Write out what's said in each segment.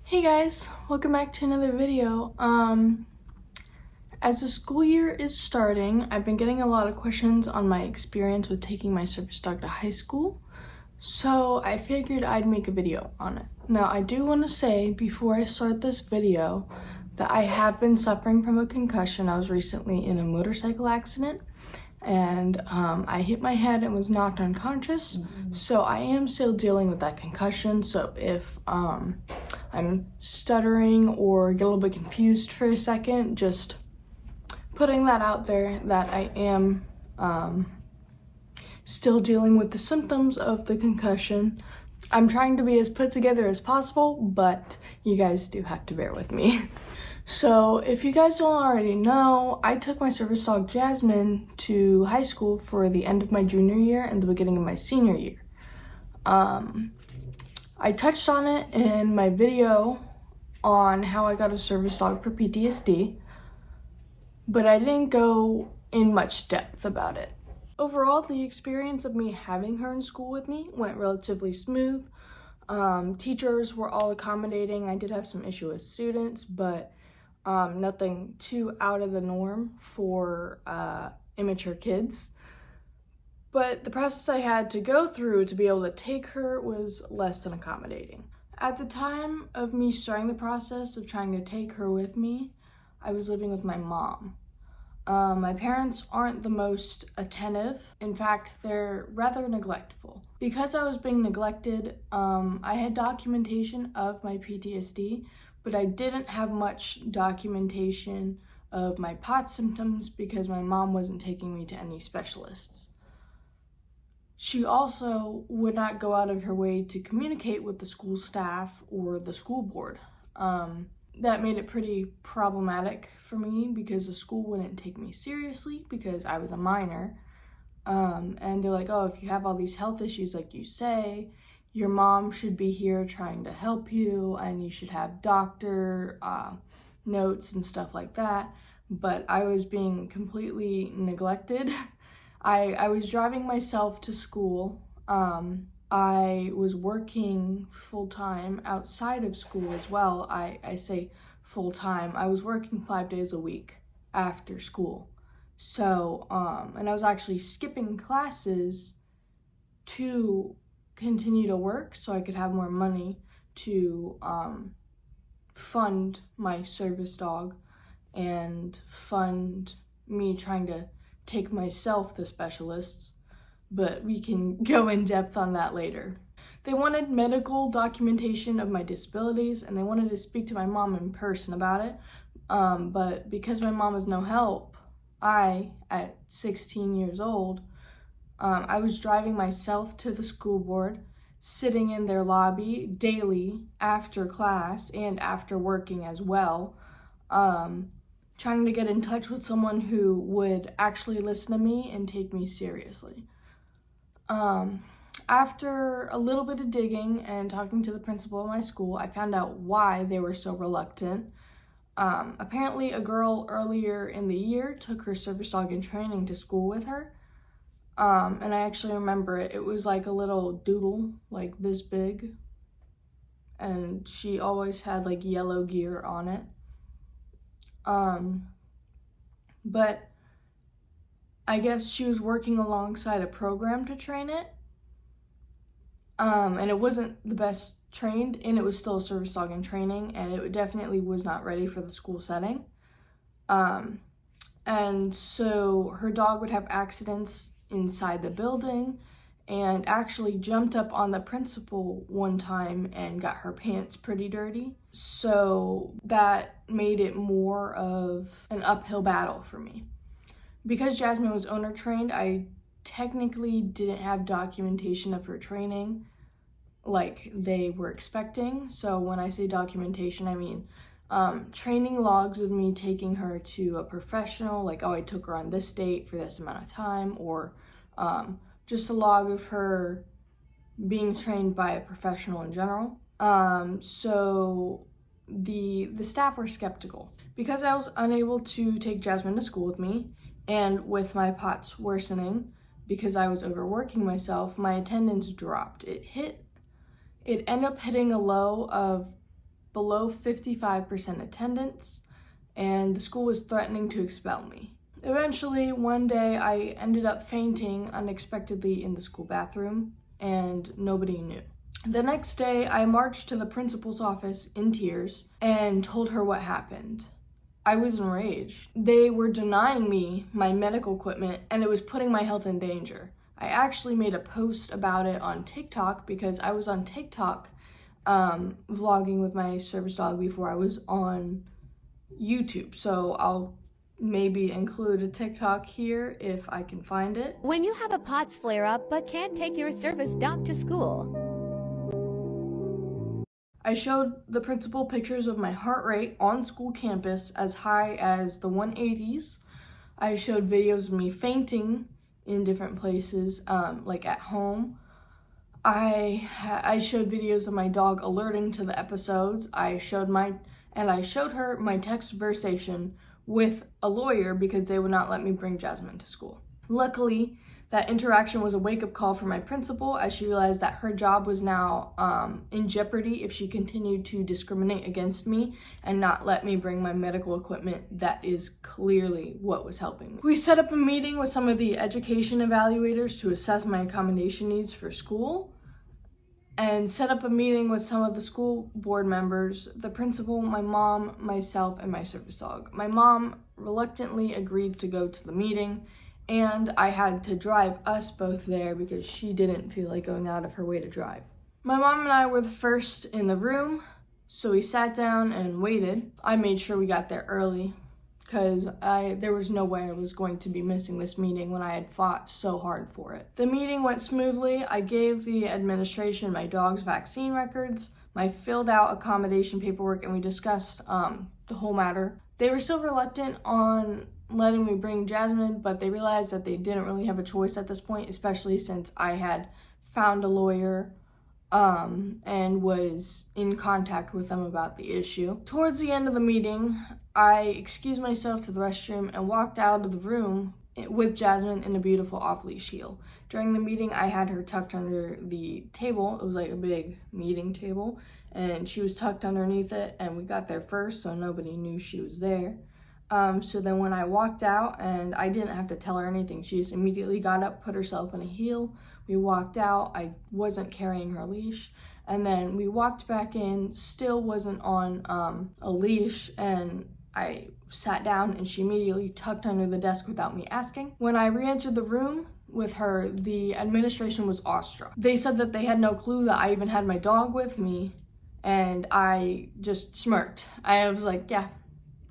Hey guys, welcome back to another video. As the school year is starting, I've been getting a lot of questions on my experience with taking my service dog to high school, so I figured I'd make a video on it. Now, I do want to say before I start this video that I have been suffering from a concussion. I was recently in a motorcycle accident and I hit my head and was knocked unconscious. So I am still dealing with that concussion. So if I'm stuttering or get a little bit confused for a second, just putting that out there that I am still dealing with the symptoms of the concussion. I'm trying to be as put together as possible, but you guys do have to bear with me. So if you guys don't already know, I took my service dog Jasmine to high school for the end of my junior year and the beginning of my senior year. I touched on it in my video on how I got a service dog for PTSD, but I didn't go in much depth about it. Overall, the experience of me having her in school with me went relatively smooth. Teachers were all accommodating. I did have some issue with students, but nothing too out of the norm for immature kids. But the process I had to go through to be able to take her was less than accommodating. At the time of me starting the process of trying to take her with me, I was living with my mom. My parents aren't the most attentive. In fact, they're rather neglectful. Because I was being neglected, I had documentation of my PTSD, but I didn't have much documentation of my POTS symptoms because my mom wasn't taking me to any specialists. She also would not go out of her way to communicate with the school staff or the school board. That made it pretty problematic for me because the school wouldn't take me seriously because I was a minor. And they're like, oh, if you have all these health issues like you say, your mom should be here trying to help you and you should have doctor notes and stuff like that. But I was being completely neglected. I was driving myself to school. I was working full-time outside of school as well. I say full-time. I was working 5 days a week after school. So, and I was actually skipping classes to continue to work so I could have more money to fund my service dog and fund me trying to take myself to specialists, but we can go in depth on that later. They wanted medical documentation of my disabilities and they wanted to speak to my mom in person about it, but because my mom was no help, at 16 years old, I was driving myself to the school board, sitting in their lobby daily after class and after working as well, trying to get in touch with someone who would actually listen to me and take me seriously. After a little bit of digging and talking to the principal of my school, I found out why they were so reluctant. Apparently a girl earlier in the year took her service dog in training to school with her. And I actually remember it. It was like a little doodle, like this big. And she always had like yellow gear on it. But I guess she was working alongside a program to train it. And it wasn't the best trained, and it was still a service dog in training, and it definitely was not ready for the school setting. And so her dog would have accidents inside the building and actually jumped up on the principal one time and got her pants pretty dirty. So that made it more of an uphill battle for me. Because Jasmine was owner trained, I technically didn't have documentation of her training like they were expecting. So when I say documentation, I mean training logs of me taking her to a professional, like, oh, I took her on this date for this amount of time, or just a log of her being trained by a professional in general. So the staff were skeptical. Because I was unable to take Jasmine to school with me, and with my POTS worsening, because I was overworking myself, my attendance dropped. It ended up hitting a low of below 55% attendance, and the school was threatening to expel me. Eventually, one day, I ended up fainting unexpectedly in the school bathroom, and nobody knew. The next day, I marched to the principal's office in tears and told her what happened. I was enraged. They were denying me my medical equipment, and it was putting my health in danger. I actually made a post about it on TikTok because I was on TikTok vlogging with my service dog before I was on YouTube. So I'll maybe include a TikTok here if I can find it. When you have a POTS flare-up but can't take your service dog to school. I showed the principal pictures of my heart rate on school campus as high as the 180s. I showed videos of me fainting in different places, like at home. I showed videos of my dog alerting to the episodes. I showed her my text conversation with a lawyer because they would not let me bring Jasmine to school. Luckily, that interaction was a wake-up call for my principal as she realized that her job was now in jeopardy if she continued to discriminate against me and not let me bring my medical equipment. That is clearly what was helping me. We set up a meeting with some of the education evaluators to assess my accommodation needs for school, and set up a meeting with some of the school board members, the principal, my mom, myself, and my service dog. My mom reluctantly agreed to go to the meeting, and I had to drive us both there because she didn't feel like going out of her way to drive. My mom and I were the first in the room, so we sat down and waited. I made sure we got there early because there was no way I was going to be missing this meeting when I had fought so hard for it. The meeting went smoothly. I gave the administration my dog's vaccine records, my filled out accommodation paperwork, and we discussed the whole matter. They were still reluctant on letting me bring Jasmine, but they realized that they didn't really have a choice at this point, especially since I had found a lawyer and was in contact with them about the issue. Towards the end of the meeting, I excused myself to the restroom and walked out of the room with Jasmine in a beautiful off-leash heel. During the meeting, I had her tucked under the table. It was like a big meeting table, and she was tucked underneath it, and we got there first, so nobody knew she was there. So then when I walked out, and I didn't have to tell her anything, she just immediately got up, put herself in a heel. We walked out. I wasn't carrying her leash. And then we walked back in, still wasn't on a leash, and I sat down and she immediately tucked under the desk without me asking. When I re-entered the room with her, the administration was awestruck. They said that they had no clue that I even had my dog with me, and I just smirked. I was like, yeah,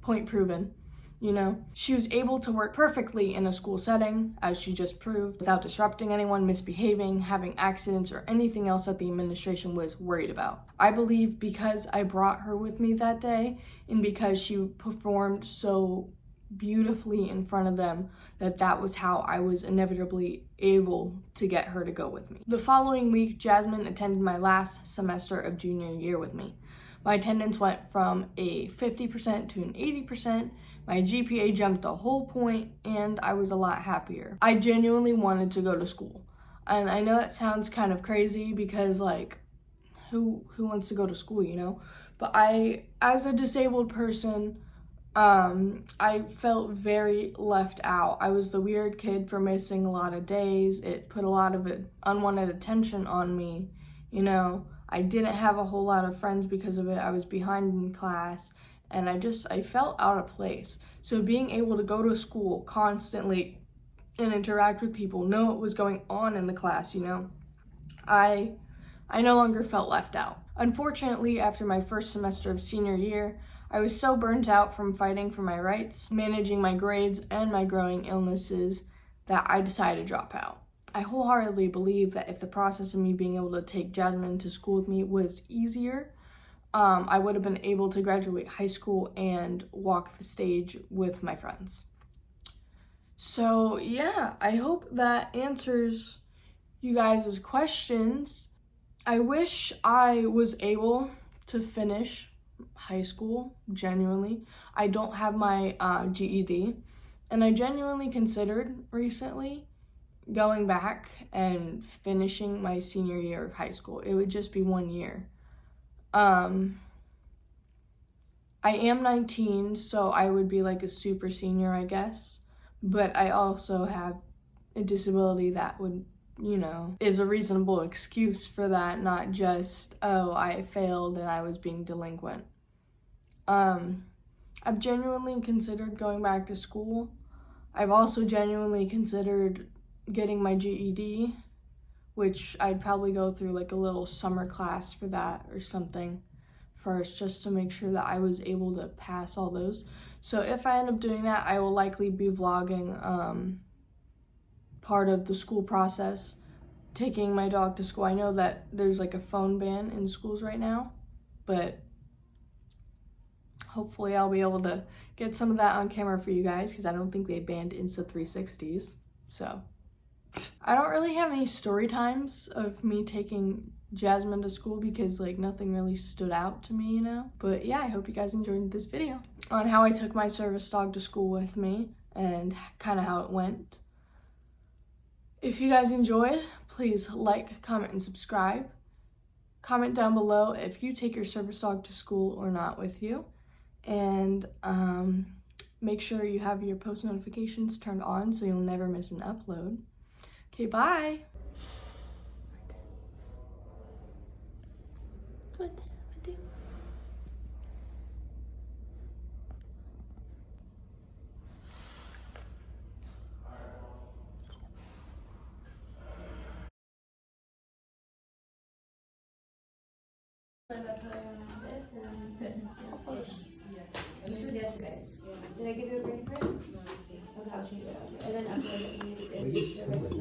point proven. You know, she was able to work perfectly in a school setting, as she just proved, without disrupting anyone, misbehaving, having accidents, or anything else that the administration was worried about. I believe because I brought her with me that day, and because she performed so beautifully in front of them, that was how I was inevitably able to get her to go with me. The following week, Jasmine attended my last semester of junior year with me. My attendance went from a 50% to an 80%. My GPA jumped a whole point, and I was a lot happier. I genuinely wanted to go to school. And I know that sounds kind of crazy because, like, who wants to go to school, you know? But as a disabled person, I felt very left out. I was the weird kid for missing a lot of days. It put a lot of unwanted attention on me, you know? I didn't have a whole lot of friends because of it. I was behind in class, and I felt out of place. So being able to go to school constantly and interact with people, know what was going on in the class, you know, I no longer felt left out. Unfortunately, after my first semester of senior year, I was so burnt out from fighting for my rights, managing my grades, and my growing illnesses that I decided to drop out. I wholeheartedly believe that if the process of me being able to take Jasmine to school with me was easier, I would have been able to graduate high school and walk the stage with my friends. So yeah, I hope that answers you guys' questions. I wish I was able to finish high school, genuinely. I don't have my GED, and I genuinely considered recently going back and finishing my senior year of high school. It would just be 1 year. I am 19, so I would be like a super senior, I guess. But I also have a disability that would, is a reasonable excuse for that, not just, oh, I failed and I was being delinquent. I've genuinely considered going back to school. I've also genuinely considered getting my GED, which I'd probably go through like a little summer class for that or something first, just to make sure that I was able to pass all those. So if I end up doing that, I will likely be vlogging part of the school process, taking my dog to school. I know that there's like a phone ban in schools right now, but hopefully I'll be able to get some of that on camera for you guys, because I don't think they banned Insta360s. So I don't really have any story times of me taking Jasmine to school, because like nothing really stood out to me, But yeah, I hope you guys enjoyed this video on how I took my service dog to school with me and kind of how it went. If you guys enjoyed, please like, comment, and subscribe. Comment down below if you take your service dog to school or not with you. And make sure you have your post notifications turned on so you'll never miss an upload. Okay, bye. What? This was yesterday's. Did I give you a green print? Okay, I'll change it. And then upload it.